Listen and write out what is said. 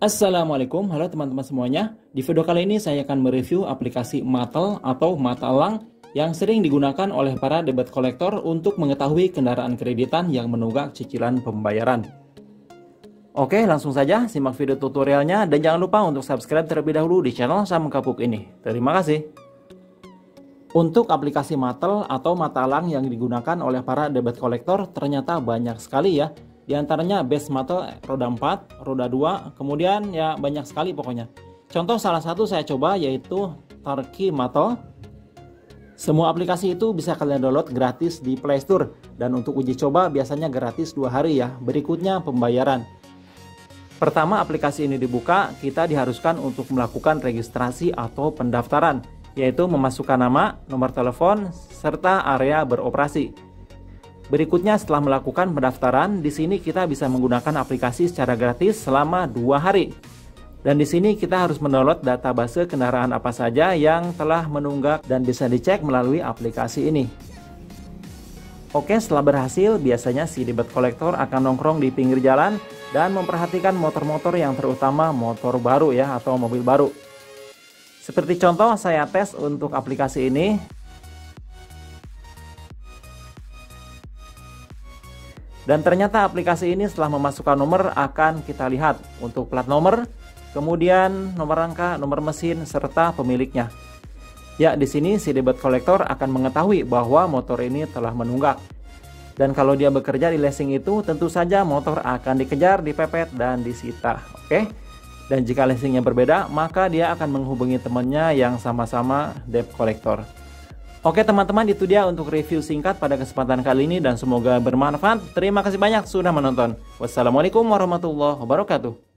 Assalamualaikum, halo teman-teman semuanya. Di video kali ini saya akan mereview aplikasi Matel atau Mata Elang yang sering digunakan oleh para debt collector untuk mengetahui kendaraan kreditan yang menunggak cicilan pembayaran. Oke, langsung saja simak video tutorialnya dan jangan lupa untuk subscribe terlebih dahulu di channel Sam Kapuk ini. Terima kasih. Untuk aplikasi Matel atau Mata Elang yang digunakan oleh para debt collector ternyata banyak sekali ya. Di antaranya Base Matel roda 4, roda 2, kemudian ya banyak sekali pokoknya. Contoh salah satu saya coba yaitu Turkey Matel. Semua aplikasi itu bisa kalian download gratis di Play Store. Dan untuk uji coba biasanya gratis 2 hari ya. Berikutnya pembayaran. Pertama aplikasi ini dibuka, kita diharuskan untuk melakukan registrasi atau pendaftaran. Yaitu memasukkan nama, nomor telepon, serta area beroperasi. Berikutnya setelah melakukan pendaftaran, di sini kita bisa menggunakan aplikasi secara gratis selama 2 hari. Dan di sini kita harus mendownload database kendaraan apa saja yang telah menunggak dan bisa dicek melalui aplikasi ini. Oke, setelah berhasil, biasanya si debt collector akan nongkrong di pinggir jalan dan memperhatikan motor-motor yang terutama motor baru ya atau mobil baru. Seperti contoh saya tes untuk aplikasi ini. Dan ternyata aplikasi ini setelah memasukkan nomor akan kita lihat untuk plat nomor, kemudian nomor rangka, nomor mesin, serta pemiliknya. Ya, di sini si debt collector akan mengetahui bahwa motor ini telah menunggak. Dan kalau dia bekerja di leasing itu, tentu saja motor akan dikejar, dipepet, dan disita. Oke? Dan jika leasingnya berbeda, maka dia akan menghubungi temannya yang sama-sama debt collector. Oke teman-teman, itu dia untuk review singkat pada kesempatan kali ini dan semoga bermanfaat. Terima kasih banyak sudah menonton. Wassalamualaikum warahmatullahi wabarakatuh.